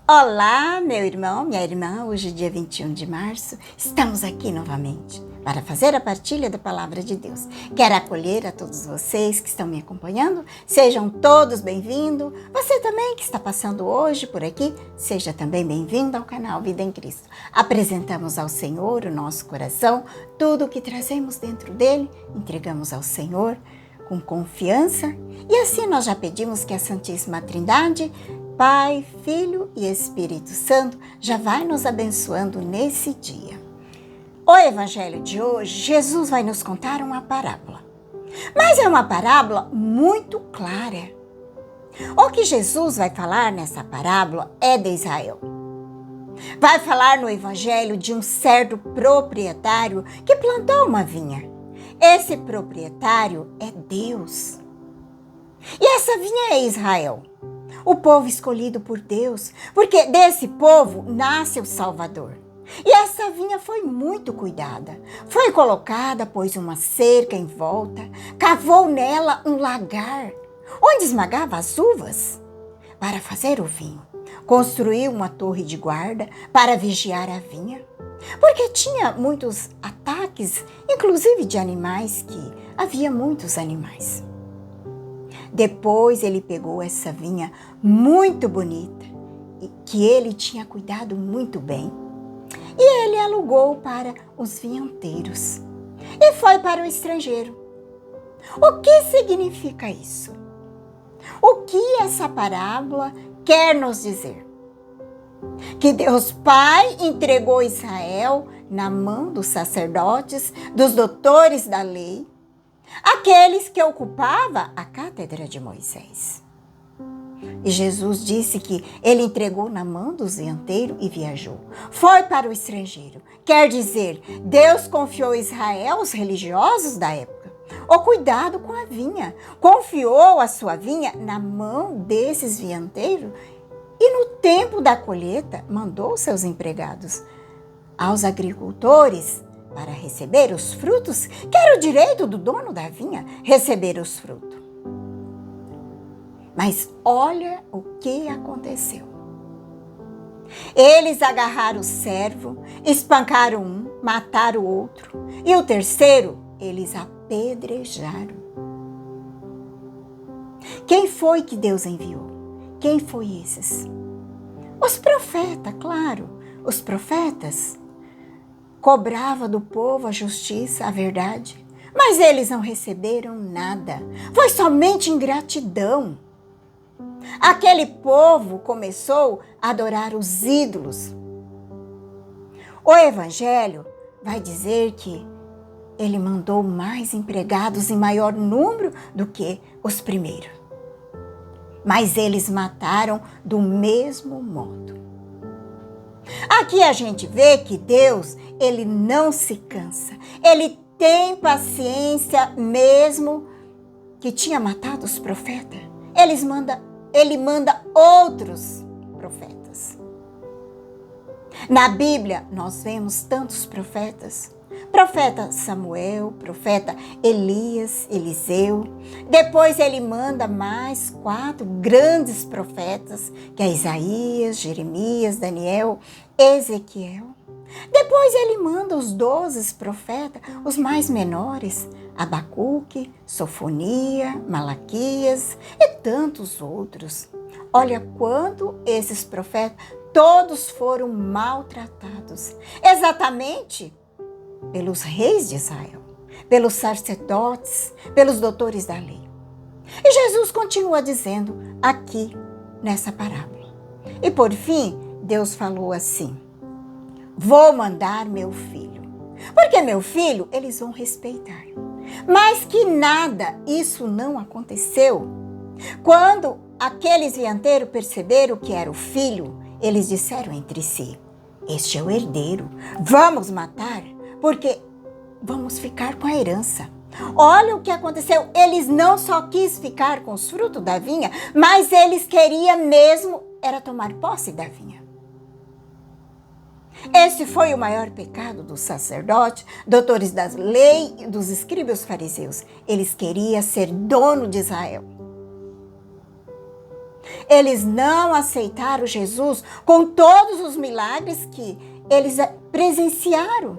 Olá, meu irmão, minha irmã. Hoje, dia 21 de março, estamos aqui novamente para fazer a partilha da Palavra de Deus. Quero acolher a todos vocês que estão me acompanhando. Sejam todos bem-vindos. Você também que está passando hoje por aqui, seja também bem-vindo ao canal Vida em Cristo. Apresentamos ao Senhor o nosso coração, tudo o que trazemos dentro dele, entregamos ao Senhor com confiança. E assim nós já pedimos que a Santíssima Trindade, Pai, Filho e Espírito Santo, já vai nos abençoando nesse dia. O Evangelho de hoje, Jesus vai nos contar uma parábola. Mas é uma parábola muito clara. O que Jesus vai falar nessa parábola é de Israel. Vai falar no Evangelho de um certo proprietário que plantou uma vinha. Esse proprietário é Deus. E essa vinha é Israel, o povo escolhido por Deus, porque desse povo nasce o Salvador. E essa vinha foi muito cuidada. Foi colocada, pôs uma cerca em volta, cavou nela um lagar, onde esmagava as uvas para fazer o vinho. Construiu uma torre de guarda para vigiar a vinha, porque tinha muitos ataques, inclusive de animais, que havia muitos animais. Depois ele pegou essa vinha muito bonita, que ele tinha cuidado muito bem, e ele alugou para os vinhateiros e foi para o estrangeiro. O que significa isso? O que essa parábola quer nos dizer? Que Deus Pai entregou Israel na mão dos sacerdotes, dos doutores da lei, aqueles que ocupavam a cátedra de Moisés. E Jesus disse que ele entregou na mão dos vinhateiros e viajou. Foi para o estrangeiro. Quer dizer, Deus confiou a Israel, os religiosos da época, o cuidado com a vinha. Confiou a sua vinha na mão desses vinhateiros e no tempo da colheita mandou seus empregados aos agricultores para receber os frutos, que era o direito do dono da vinha, receber os frutos. Mas olha o que aconteceu. Eles agarraram o servo, espancaram um, mataram o outro, e o terceiro eles apedrejaram. Quem foi que Deus enviou? Quem foi esses? Os profetas, claro. Os profetas cobravam do povo a justiça, a verdade, mas eles não receberam nada. Foi somente ingratidão. Aquele povo começou a adorar os ídolos. O Evangelho vai dizer que ele mandou mais empregados em maior número do que os primeiros. Mas eles mataram do mesmo modo. Aqui a gente vê que Deus, ele não se cansa. Ele tem paciência mesmo que tinha matado os profetas. Ele manda outros profetas. Na Bíblia, nós vemos tantos profetas. Profeta Samuel, profeta Elias, Eliseu. Depois ele manda mais 4 grandes profetas, que é Isaías, Jeremias, Daniel, Ezequiel. Depois ele manda os 12 profetas, os mais menores, Abacuque, Sofonia, Malaquias e tantos outros. Olha quanto esses profetas, todos foram maltratados. Exatamente pelos reis de Israel, pelos sacerdotes, pelos doutores da lei. E Jesus continua dizendo aqui nessa parábola. E por fim, Deus falou assim: vou mandar meu filho, porque meu filho eles vão respeitar. Mas que nada, isso não aconteceu. Quando aqueles vinhateiros perceberam que era o filho, eles disseram entre si: este é o herdeiro, vamos matar, porque vamos ficar com a herança. Olha o que aconteceu. Eles não só quis ficar com os frutos da vinha, mas eles queriam mesmo era tomar posse da vinha. Esse foi o maior pecado dos sacerdotes, doutores da lei e dos escribas fariseus. Eles queriam ser dono de Israel. Eles não aceitaram Jesus com todos os milagres que eles presenciaram.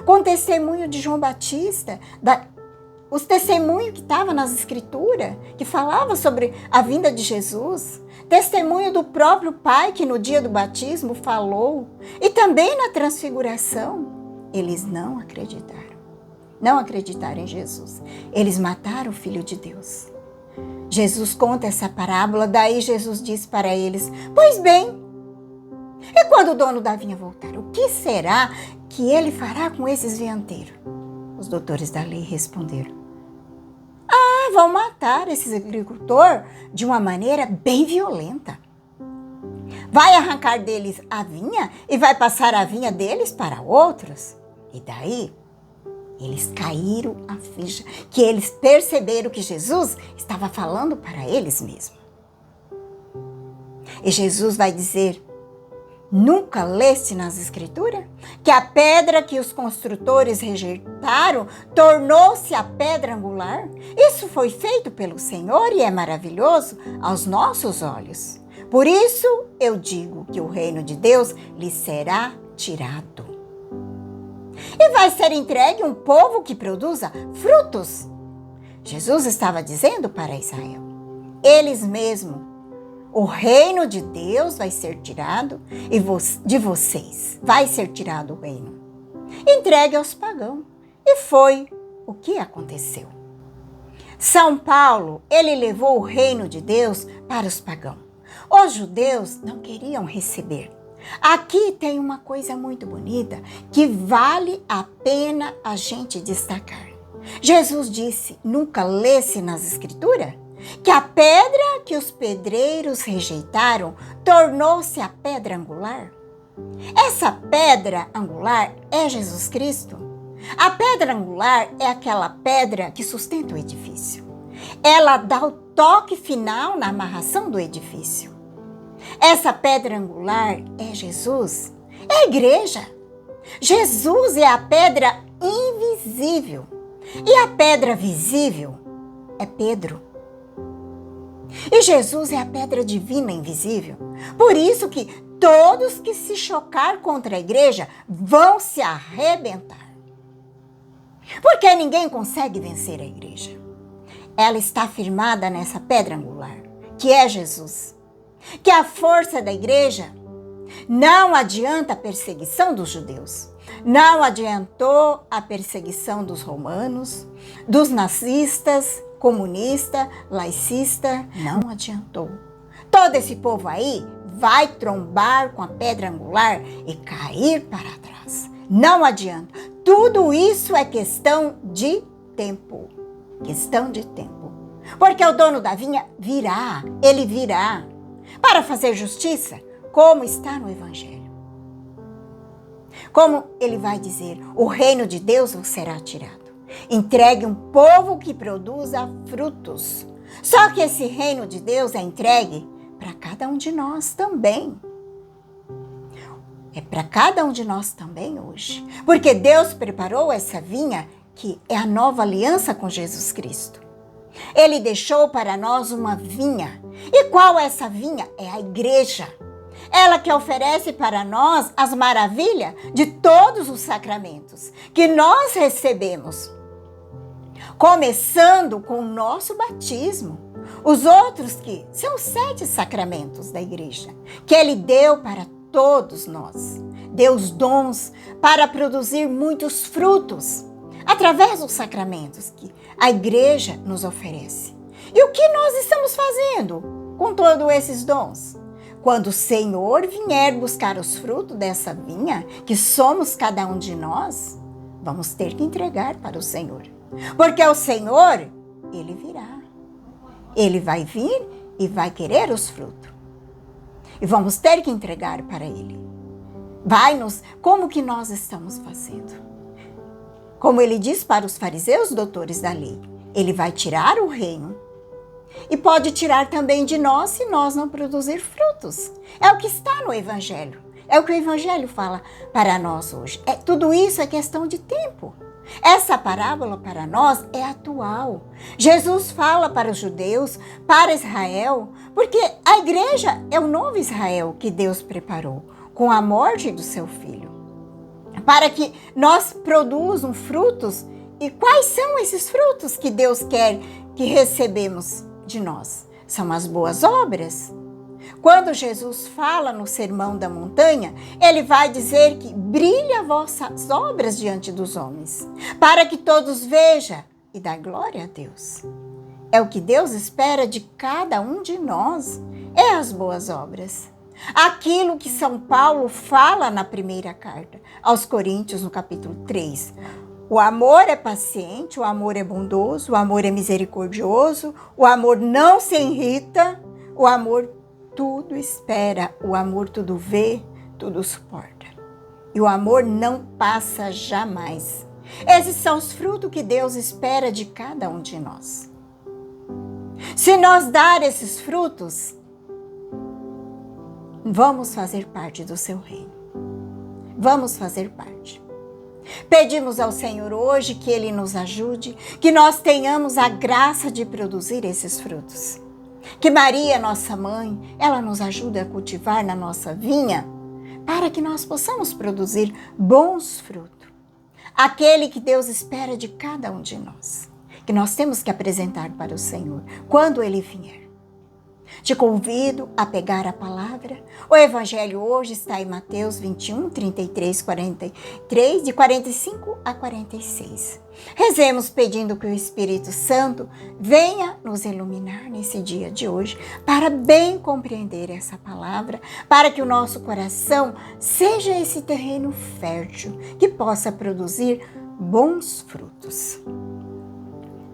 Com o testemunho de João Batista, os testemunhos que estavam nas escrituras, que falavam sobre a vinda de Jesus. Testemunho do próprio Pai, que no dia do batismo falou. E também na transfiguração. Eles não acreditaram. Não acreditaram em Jesus. Eles mataram o Filho de Deus. Jesus conta essa parábola, daí Jesus disse para eles: pois bem, e quando o dono da vinha voltar, o que será que ele fará com esses veanteiros? Os doutores da lei responderam: vão matar esses agricultores de uma maneira bem violenta. Vai arrancar deles a vinha e vai passar a vinha deles para outros. E daí eles caíram a ficha, que eles perceberam que Jesus estava falando para eles mesmos. E Jesus vai dizer: nunca leste nas escrituras que a pedra que os construtores rejeitaram tornou-se a pedra angular? Isso foi feito pelo Senhor e é maravilhoso aos nossos olhos. Por isso eu digo que o reino de Deus lhe será tirado. E vai ser entregue um povo que produza frutos. Jesus estava dizendo para Israel: eles mesmos, o reino de Deus vai ser tirado e de vocês vai ser tirado o reino. Entregue aos pagãos. E foi o que aconteceu. São Paulo, ele levou o reino de Deus para os pagãos. Os judeus não queriam receber. Aqui tem uma coisa muito bonita que vale a pena a gente destacar. Jesus disse: nunca lesse nas escrituras que a pedra que os pedreiros rejeitaram tornou-se a pedra angular? Essa pedra angular é Jesus Cristo. A pedra angular é aquela pedra que sustenta o edifício. Ela dá o toque final na amarração do edifício. Essa pedra angular é Jesus, é a igreja. Jesus é a pedra invisível e a pedra visível é Pedro. E Jesus é a pedra divina invisível. Por isso que todos que se chocar contra a igreja vão se arrebentar. Porque ninguém consegue vencer a igreja. Ela está firmada nessa pedra angular, que é Jesus. Que a força da igreja não adianta a perseguição dos judeus. Não adiantou a perseguição dos romanos, dos nazistas, comunista, laicista, não adiantou. Todo esse povo aí vai trombar com a pedra angular e cair para trás. Não adianta. Tudo isso é questão de tempo. Questão de tempo. Porque o dono da vinha virá, ele virá para fazer justiça, como está no Evangelho. Como ele vai dizer: o reino de Deus vos será tirado. Entregue um povo que produza frutos. Só que esse reino de Deus é entregue para cada um de nós também. É para cada um de nós também hoje. Porque Deus preparou essa vinha que é a nova aliança com Jesus Cristo. Ele deixou para nós uma vinha. E qual é essa vinha? É a igreja. Ela que oferece para nós as maravilhas de todos os sacramentos que nós recebemos. Começando com o nosso batismo. Os outros que são 7 sacramentos da igreja, que ele deu para todos nós. Deu os dons para produzir muitos frutos, através dos sacramentos que a igreja nos oferece. E o que nós estamos fazendo com todos esses dons? Quando o Senhor vier buscar os frutos dessa vinha, que somos cada um de nós, vamos ter que entregar para o Senhor. Porque o Senhor, ele virá. Ele vai vir e vai querer os frutos. E vamos ter que entregar para ele. Como que nós estamos fazendo? Como ele diz para os fariseus, doutores da lei, ele vai tirar o reino e pode tirar também de nós se nós não produzir frutos. É o que está no Evangelho. É o que o Evangelho fala para nós hoje. Tudo isso é questão de tempo. Essa parábola para nós é atual. Jesus fala para os judeus, para Israel, porque a igreja é o novo Israel que Deus preparou com a morte do seu filho, para que nós produzamos frutos. E quais são esses frutos que Deus quer que recebemos de nós? São as boas obras. Quando Jesus fala no Sermão da Montanha, ele vai dizer que brilha vossas obras diante dos homens, para que todos vejam e dá glória a Deus. É o que Deus espera de cada um de nós, é as boas obras. Aquilo que São Paulo fala na primeira carta aos Coríntios, no capítulo 3. O amor é paciente, o amor é bondoso, o amor é misericordioso, o amor não se irrita, o amor tudo espera, o amor tudo vê, tudo suporta. E o amor não passa jamais. Esses são os frutos que Deus espera de cada um de nós. Se nós dar esses frutos, vamos fazer parte do seu reino. Vamos fazer parte. Pedimos ao Senhor hoje que Ele nos ajude, que nós tenhamos a graça de produzir esses frutos. Que Maria, nossa mãe, ela nos ajude a cultivar na nossa vinha, para que nós possamos produzir bons frutos. Aquele que Deus espera de cada um de nós, que nós temos que apresentar para o Senhor quando Ele vier. Te convido a pegar a palavra. O Evangelho hoje está em Mateus 21, 33, 43, de 45 a 46. Rezemos pedindo que o Espírito Santo venha nos iluminar nesse dia de hoje para bem compreender essa palavra, para que o nosso coração seja esse terreno fértil que possa produzir bons frutos.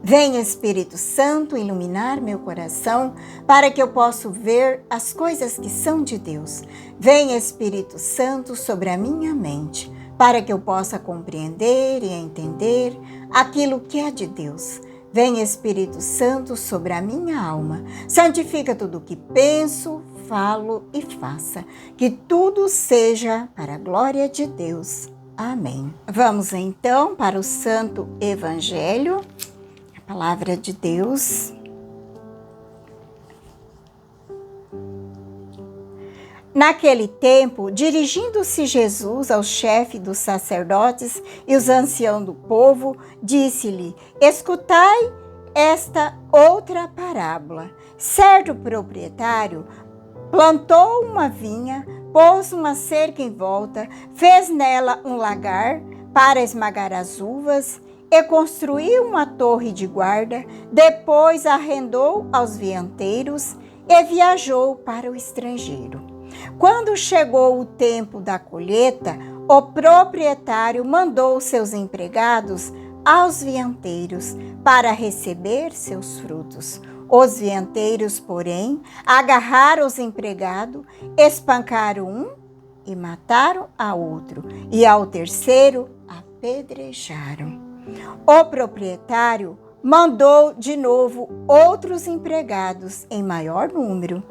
Vem, Espírito Santo, iluminar meu coração para que eu possa ver as coisas que são de Deus. Vem, Espírito Santo, sobre a minha mente para que eu possa compreender e entender aquilo que é de Deus. Vem, Espírito Santo, sobre a minha alma. Santifica tudo o que penso, falo e faça. Que tudo seja para a glória de Deus. Amém. Vamos então para o Santo Evangelho. Palavra de Deus. Naquele tempo, dirigindo-se Jesus ao chefe dos sacerdotes e os anciãos do povo, disse-lhe: escutai esta outra parábola. Certo proprietário plantou uma vinha, pôs uma cerca em volta, fez nela um lagar para esmagar as uvas e construiu uma torre de guarda, depois arrendou aos vianteiros e viajou para o estrangeiro. Quando chegou o tempo da colheita, o proprietário mandou seus empregados aos vianteiros para receber seus frutos. Os vianteiros, porém, agarraram os empregados, espancaram um e mataram a outro, e ao terceiro apedrejaram. O proprietário mandou de novo outros empregados em maior número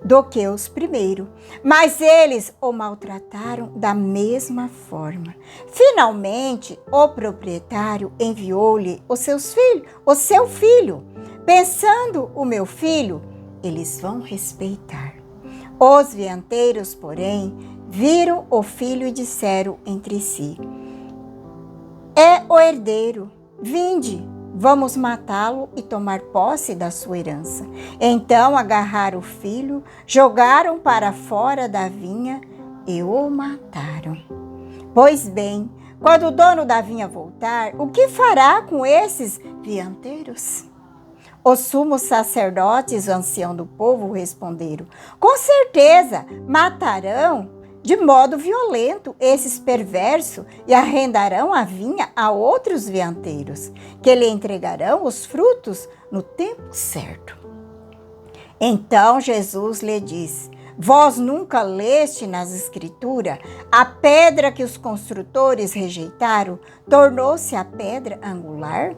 do que os primeiros, mas eles o maltrataram da mesma forma. Finalmente, o proprietário enviou-lhe o seu filho, pensando: o meu filho, eles vão respeitar. Os vianteiros, porém, viram o filho e disseram entre si: é o herdeiro, vinde, vamos matá-lo e tomar posse da sua herança. Então agarraram o filho, jogaram para fora da vinha e o mataram. Pois bem, quando o dono da vinha voltar, o que fará com esses vianteiros? Os sumos sacerdotes, o ancião do povo, responderam: com certeza matarão de modo violento esses perversos e arrendarão a vinha a outros vianteiros, que lhe entregarão os frutos no tempo certo. Então Jesus lhe disse: vós nunca leste nas Escrituras: a pedra que os construtores rejeitaram tornou-se a pedra angular?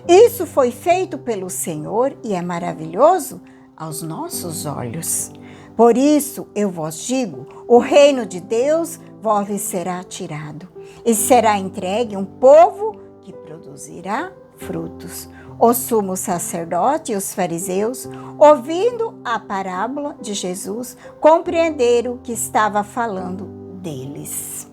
Isso foi feito pelo Senhor e é maravilhoso aos nossos olhos. Por isso eu vos digo: o reino de Deus vos lhe será tirado, e será entregue um povo que produz produzirá frutos. O sumo sacerdote e os fariseus, ouvindo a parábola de Jesus, compreenderam que estava falando deles.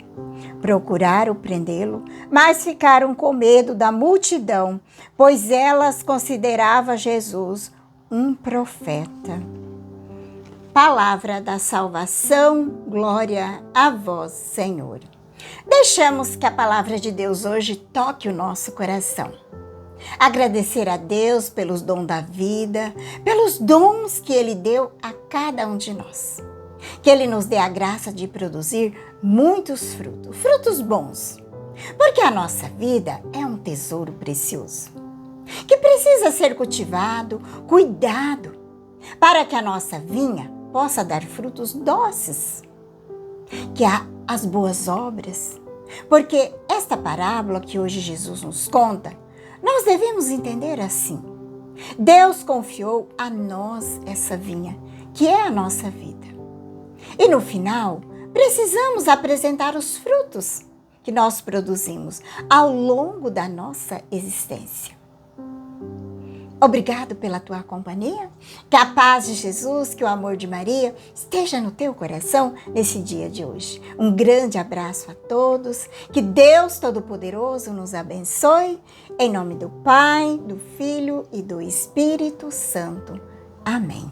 Procuraram prendê-lo, mas ficaram com medo da multidão, pois elas consideravam Jesus um profeta. Palavra da salvação, glória a vós, Senhor. Deixamos que a palavra de Deus hoje toque o nosso coração. Agradecer a Deus pelos dons da vida, pelos dons que Ele deu a cada um de nós. Que Ele nos dê a graça de produzir muitos frutos, frutos bons. Porque a nossa vida é um tesouro precioso, que precisa ser cultivado, cuidado, para que a nossa vinha possa dar frutos doces. Que há as boas obras. Porque esta parábola que hoje Jesus nos conta, nós devemos entender assim. Deus confiou a nós essa vinha, que é a nossa vida. E no final, precisamos apresentar os frutos que nós produzimos ao longo da nossa existência. Obrigado pela tua companhia. Que a paz de Jesus, que o amor de Maria esteja no teu coração nesse dia de hoje. Um grande abraço a todos. Que Deus Todo-Poderoso nos abençoe. Em nome do Pai, do Filho e do Espírito Santo. Amém.